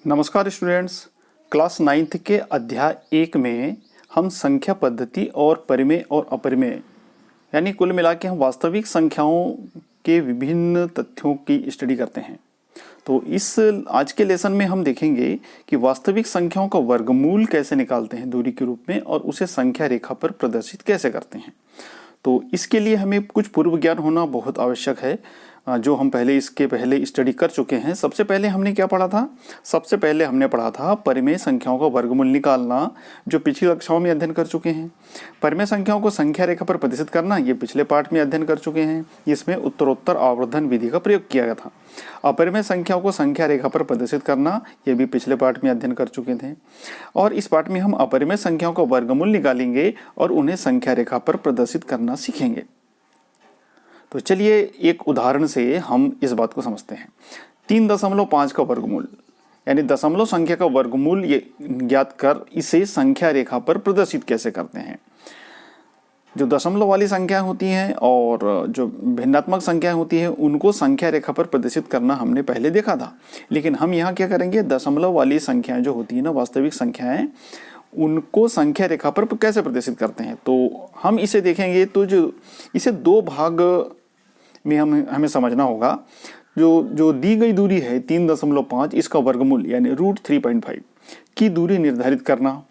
नमस्कार students. Class ninth के अध्याय 1 में हम संख्या पद्धति और परिमेय और अपरिमेय यानी कुल मिला के हम वास्तविक संख्याओं के विभिन्न तथ्यों की स्टडी करते हैं। तो इस आज के लेसन में हम देखेंगे कि वास्तविक संख्याओं का वर्गमूल कैसे निकालते हैं दूरी के रूप में और उसे संख्या रेखा पर प्रदर्शित कैसे करते हैं। तो इसके लिए हमें कुछ पूर्व ज्ञान होना बहुत आवश्यक है, जो हम इसके पहले स्टडी कर चुके हैं। सबसे पहले हमने क्या पढ़ा था? सबसे पहले हमने पढ़ा था परिमेय संख्याओं का वर्गमूल निकालना, जो पिछली कक्षाओं में अध्ययन कर चुके हैं। परिमेय संख्याओं को संख्या रेखा पर प्रदर्शित करना, ये पिछले पाठ में अध्ययन कर चुके हैं। इसमें उत्तरोत्तर आवर्धन विधि का प्रयोग किया गया था। अपरिमेय संख्याओं को संख्या रेखा पर प्रदर्शित करना, ये भी पिछले पाठ में अध्ययन कर चुके थे। और इस पाठ में हम अपरिमेय संख्याओं का वर्गमूल निकालेंगे और उन्हें संख्या रेखा पर प्रदर्शित करना सीखेंगे। तो चलिए एक उदाहरण से हम इस बात को समझते हैं। 3.5 का वर्गमूल यानी दशमलव संख्या का वर्गमूल ये ज्ञात कर इसे संख्या रेखा पर प्रदर्शित कैसे करते हैं। जो दशमलव वाली संख्याएं होती हैं और जो भिन्नात्मक संख्याएं होती हैं उनको संख्या रेखा पर प्रदर्शित करना हमने पहले देखा था, लेकिन हम यहाँ क्या करेंगे, दशमलव वाली संख्याएं जो होती है ना, वास्तविक संख्याएं, उनको संख्या रेखा पर कैसे प्रदर्शित करते हैं। तो हम इसे देखेंगे। तो जो इसे दो भाग में हमें समझना होगा। जो दी गई दूरी है 3.5, इसका वर्गमूल यानी √3.5 की दूरी निर्धारित करना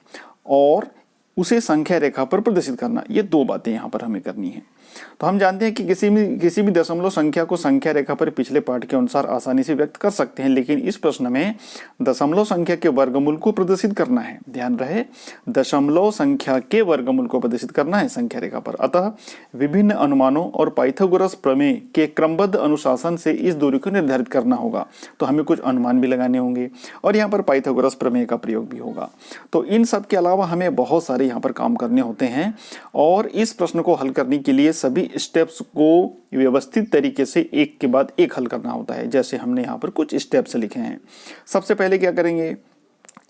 और उसे संख्या रेखा पर प्रदर्शित करना, ये दो बातें यहाँ पर हमें करनी है। तो हम जानते हैं कि किसी भी दशमलव संख्या को संख्या रेखा पर पिछले पाठ के अनुसार आसानी से व्यक्त कर सकते हैं, लेकिन इस प्रश्न में दशमलव संख्या के वर्गमूल को प्रदर्शित करना है। ध्यान रहे, दशमलव संख्या के वर्गमूल को प्रदर्शित करना है संख्या रेखा पर। अतः विभिन्न अनुमानों और पाइथागोरस प्रमेय के क्रमबद्ध अनुशासन से इस दूरी को निर्धारित करना होगा। तो हमें कुछ अनुमान भी लगाने होंगे और यहाँ पर पाइथागोरस प्रमेय का प्रयोग भी होगा। तो इन सब के अलावा हमें बहुत सारे यहाँ पर काम करने होते हैं और इस प्रश्न को हल करने के लिए सभी स्टेप्स को व्यवस्थित तरीके से एक के बाद एक हल करना होता है। जैसे हमने यहाँ पर कुछ स्टेप्स लिखे हैं। सबसे पहले क्या करेंगे,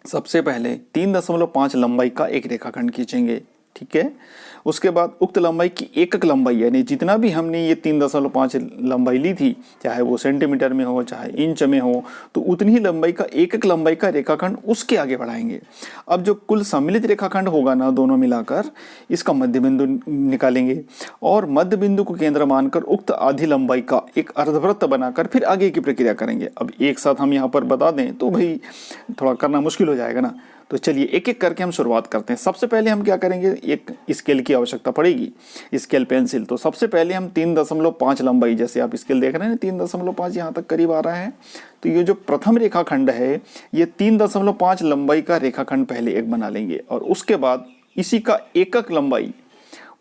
सबसे पहले 3.5 लंबाई का एक रेखाखंड खींचेंगे। ठीक है। उसके बाद उक्त लंबाई की एकक लंबाई यानी जितना भी हमने ये 3.5 लंबाई ली थी, चाहे वो सेंटीमीटर में हो चाहे इंच में हो, तो उतनी ही लंबाई का एकक लंबाई का रेखाखंड उसके आगे बढ़ाएंगे। अब जो कुल सम्मिलित रेखाखंड होगा ना, दोनों मिलाकर, इसका मध्य बिंदु निकालेंगे और मध्य बिंदु को केंद्र मानकर उक्त आधी लंबाई का एक अर्धवृत्त बनाकर फिर आगे की प्रक्रिया करेंगे। अब एक साथ हम यहाँ पर बता दें तो भाई थोड़ा करना मुश्किल हो जाएगा ना। तो चलिए एक एक करके हम शुरुआत करते हैं। सबसे पहले हम क्या करेंगे, एक स्केल की आवश्यकता पड़ेगी, स्केल पेंसिल। तो सबसे पहले हम 3.5 लंबाई, जैसे आप स्केल देख रहे हैं 3.5 यहाँ तक करीब आ रहा है। तो ये जो प्रथम रेखाखंड है, ये 3.5 लंबाई का रेखाखंड पहले एक बना लेंगे और उसके बाद इसी का एकक लंबाई,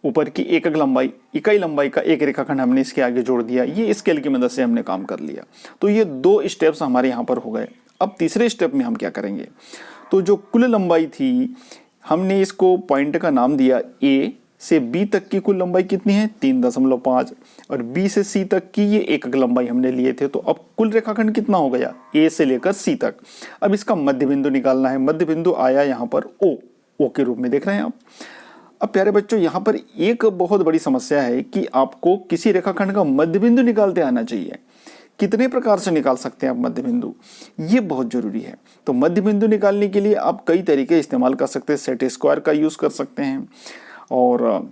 ऊपर की एकक लंबाई, इकाई लंबाई का एक रेखाखंड हमने इसके आगे जोड़ दिया। ये स्केल की मदद से हमने काम कर लिया। तो ये दो स्टेप्स हमारे यहाँ पर हो गए। अब तीसरे स्टेप में हम क्या करेंगे, तो जो कुल लंबाई थी, हमने इसको पॉइंट का नाम दिया। ए से बी तक की कुल लंबाई कितनी है, 3.5, और बी से सी तक की ये एकक लंबाई हमने लिए थे। तो अब कुल रेखाखंड कितना हो गया, ए से लेकर सी तक। अब इसका मध्य बिंदु निकालना है। मध्य बिंदु आया यहाँ पर ओ के रूप में, देख रहे हैं आप। अब प्यारे बच्चों, यहाँ पर एक बहुत बड़ी समस्या है कि आपको किसी रेखाखंड का मध्य बिंदु निकालते आना चाहिए। कितने प्रकार से निकाल सकते हैं आप मध्य बिंदु, ये बहुत जरूरी है। तो मध्य बिंदु निकालने के लिए आप कई तरीके इस्तेमाल कर सकते हैं। सेट स्क्वायर का यूज कर सकते हैं और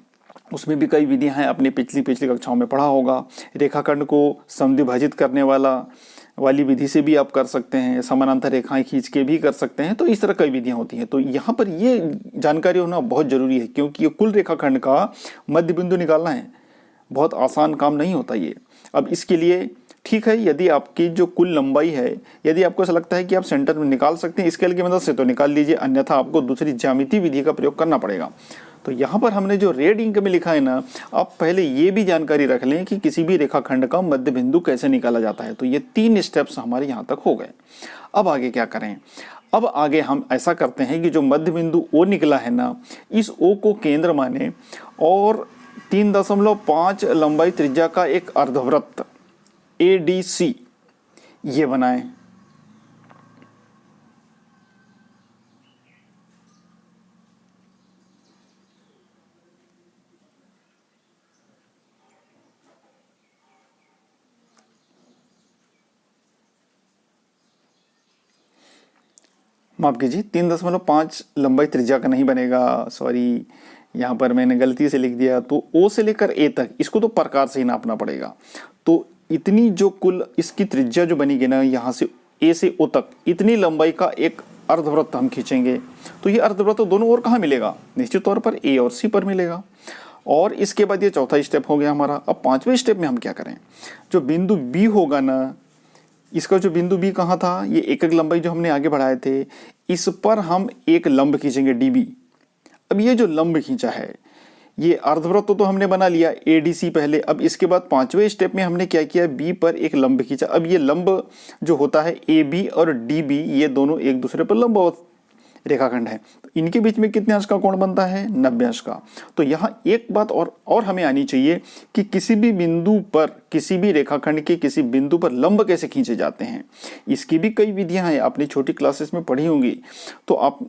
उसमें भी कई विधियां हैं, आपने पिछली कक्षाओं में पढ़ा होगा। रेखाखंड को समद्विभाजित करने वाली विधि से भी आप कर सकते हैं, समानांतर रेखाएं खींच के भी कर सकते हैं। तो इस तरह कई विधियां होती हैं। तो यहाँ पर ये जानकारी होना बहुत जरूरी है, क्योंकि ये कुल रेखाखंड का मध्य बिंदु निकालना है, बहुत आसान काम नहीं होता ये। अब इसके लिए ठीक है, यदि आपकी जो कुल लंबाई है, यदि आपको ऐसा लगता है कि आप सेंटर में निकाल सकते हैं स्केल की मदद से, तो निकाल लीजिए, अन्यथा आपको दूसरी ज्यामितीय विधि का प्रयोग करना पड़ेगा। तो यहाँ पर हमने जो रेड इंक में लिखा है ना, आप पहले ये भी जानकारी रख लें कि किसी भी रेखाखंड का मध्य बिंदु कैसे निकाला जाता है। तो ये 3 स्टेप्स हमारे यहाँ तक हो गए। अब आगे क्या करें, अब आगे हम ऐसा करते हैं कि जो मध्य बिंदु ओ निकला है ना, इस ओ को केंद्र माने और 3.5 लंबाई त्रिज्या का एक अर्धवृत्त ADC ये बनाएं। माफ कीजिए, 3.5 लंबाई त्रिज्या का नहीं बनेगा, सॉरी यहाँ पर मैंने गलती से लिख दिया। तो ओ से लेकर ए तक इसको तो प्रकार से ही नापना पड़ेगा। तो इतनी जो कुल इसकी त्रिज्या जो बनेगी ना, यहाँ से ए से ओ तक इतनी लंबाई का एक अर्धवृत्त हम खींचेंगे। तो ये अर्धवृत्त दोनों ओर कहाँ मिलेगा? निश्चित तौर पर ए और सी पर मिलेगा। और इसके बाद ये चौथा स्टेप हो गया हमारा। अब पांचवें स्टेप में हम क्या करें? जो बिंदु बी होगा ना, इसका जो बिंदु बी कहाँ था, ये एक एक लंबाई जो हमने आगे बढ़ाए थे, इस पर हम एक लंब खींचेंगे डी बी। अब ये जो लंब खींचा है, ये अर्धवृत्त तो हमने बना लिया एडीसी पहले। अब इसके बाद पांचवें स्टेप में हमने क्या किया, बी पर एक लंब खींचा। अब ये लंब जो होता है ए बी और डी बी, ये दोनों एक दूसरे पर लंबवत रेखाखंड है। तो इनके बीच में कितने अंश का कोण बनता है? 90 अंश का। तो यहाँ एक बात और हमें आनी चाहिए कि किसी भी बिंदु पर, किसी भी रेखाखंड के किसी बिंदु पर लंब कैसे खींचे जाते हैं। इसकी भी कई विधियां हैं, आपने छोटी क्लासेस में पढ़ी होंगी। तो आप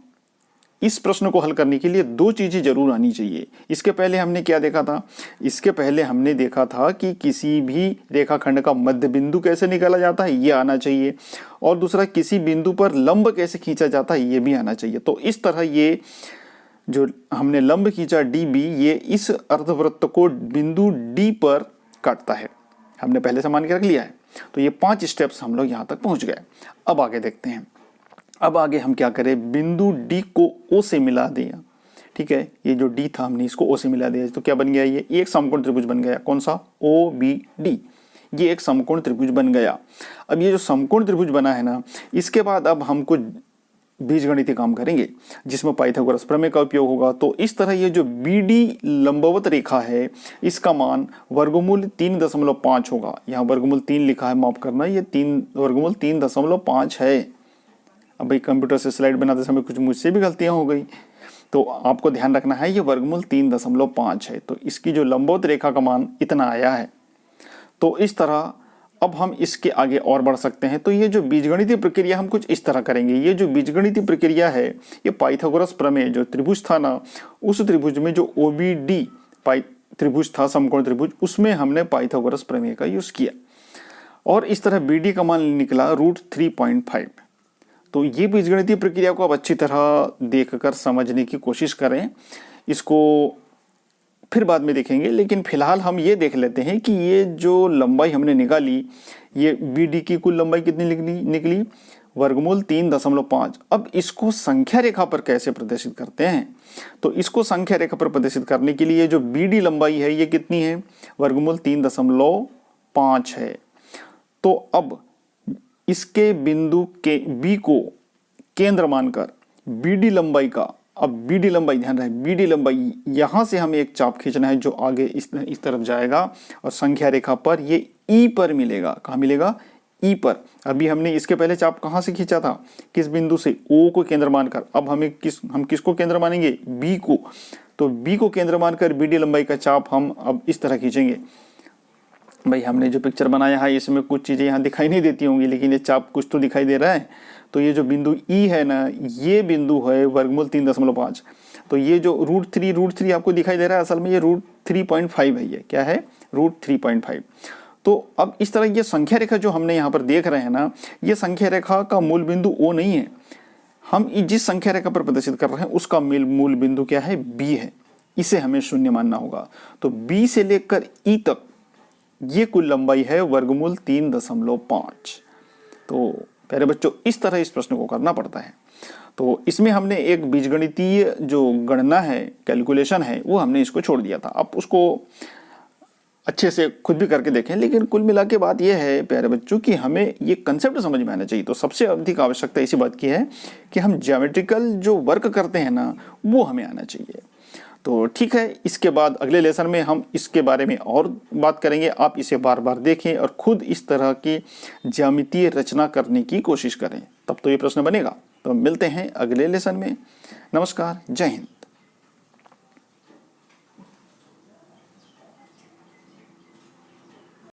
इस प्रश्न को हल करने के लिए दो चीजें जरूर आनी चाहिए। इसके पहले हमने क्या देखा था? इसके पहले हमने देखा था कि किसी भी रेखाखंड का मध्य बिंदु कैसे निकाला जाता है, ये आना चाहिए। और दूसरा, किसी बिंदु पर लंब कैसे खींचा जाता है, ये भी आना चाहिए। तो इस तरह ये जो हमने लंब खींचा डी बी, ये इस अर्धवृत्त को बिंदु डी पर काटता है। हमने पहले से मान के रख लिया है। तो ये 5 स्टेप्स हम लोग यहाँ तक पहुँच गए। अब आगे देखते हैं। अब आगे हम क्या करें, बिंदु डी को ओ से मिला दिया। ठीक है, ये जो डी था हमने इसको ओ से मिला दिया। तो क्या बन गया, ये एक समकोण त्रिभुज बन गया। कौन सा? O B D. ये एक समकोण त्रिभुज बन गया। अब ये जो समकोण त्रिभुज बना है ना, इसके बाद अब हम कुछ बीजगणितीय काम करेंगे जिसमें पाइथागोरस प्रमेय का उपयोग होगा। तो इस तरह ये जो बी डी लंबवत रेखा है, इसका मान वर्गमूल 3.5 होगा। यहाँ वर्गमूल 3 लिखा है, माफ करना, ये वर्गमूल 3.5 है। अब भाई कंप्यूटर से स्लाइड बनाते समय कुछ मुझसे भी गलतियां हो गई, तो आपको ध्यान रखना है, ये वर्गमूल 3.5 है। तो इसकी जो लंबवत रेखा का मान इतना आया है। तो इस तरह अब हम इसके आगे और बढ़ सकते हैं। तो ये जो बीजगणितीय प्रक्रिया हम कुछ इस तरह करेंगे। ये जो बीजगणितीय प्रक्रिया है, ये पाइथागोरस प्रमेय जो त्रिभुज था ना, उस त्रिभुज में जो OBD त्रिभुज था, समकोण त्रिभुज, उसमें हमने पाइथागोरस प्रमेय का यूज किया। और इस तरह BD का मान निकला √3.5। तो ये बीजगणितीय प्रक्रिया को आप अच्छी तरह देखकर समझने की कोशिश करें। इसको फिर बाद में देखेंगे, लेकिन फिलहाल हम ये देख लेते हैं कि ये जो लंबाई हमने निकाली, ये BD की कुल लंबाई कितनी निकली? वर्गमूल 3.5। अब इसको संख्या रेखा पर कैसे प्रदर्शित करते हैं? तो इसको संख्या रेखा पर प्रदर्शित करने के लिए जो BD लंबाई है, ये कितनी है? वर्गमूल 3.5 है। तो अब इसके बिंदु के बी को केंद्र मानकर BD लंबाई का, अब BD लंबाई ध्यान रहे, BD लंबाई यहां से हमें एक चाप खींचना है जो आगे इस तरफ जाएगा और संख्या रेखा पर ये E पर मिलेगा। कहाँ मिलेगा? E पर। अभी हमने इसके पहले चाप कहां से खींचा था? किस बिंदु से? O को केंद्र मानकर। अब हम किसको केंद्र मानेंगे? B को। तो B को केंद्र मानकर BD लंबाई का चाप हम अब इस तरह खींचेंगे। भाई हमने जो पिक्चर बनाया है इसमें कुछ चीज़ें यहाँ दिखाई नहीं देती होंगी, लेकिन ये चाप कुछ तो दिखाई दे रहा है। तो ये जो बिंदु E है ना, ये बिंदु है वर्गमूल 3.5। तो ये जो √3 आपको दिखाई दे रहा है, असल में ये √3.5 है। ये क्या है? √3.5। तो अब इस तरह ये संख्या रेखा जो हमने यहाँ पर देख रहे हैं ना, ये संख्या रेखा का मूल बिंदु O नहीं है। हम जिस संख्या रेखा पर प्रदर्शित कर रहे हैं उसका मूल बिंदु क्या है? B है। इसे हमें शून्य मानना होगा। तो B से लेकर E तक ये कुल लंबाई है वर्गमूल 3.5। तो प्यारे बच्चों, इस तरह इस प्रश्न को करना पड़ता है। तो इसमें हमने एक बीजगणितीय जो गणना है, कैलकुलेशन है, वो हमने इसको छोड़ दिया था। आप उसको अच्छे से खुद भी करके देखें। लेकिन कुल मिला के बात यह है प्यारे बच्चों कि हमें ये कंसेप्ट समझ में आना चाहिए। तो सबसे अधिक आवश्यकता इसी बात की है कि हम ज्योमेट्रिकल जो वर्क करते हैं ना, वो हमें आना चाहिए। तो ठीक है, इसके बाद अगले लेसन में हम इसके बारे में और बात करेंगे। आप इसे बार बार देखें और खुद इस तरह की ज्यामितीय रचना करने की कोशिश करें, तब तो ये प्रश्न बनेगा। तो मिलते हैं अगले लेसन में। नमस्कार, जय हिंद।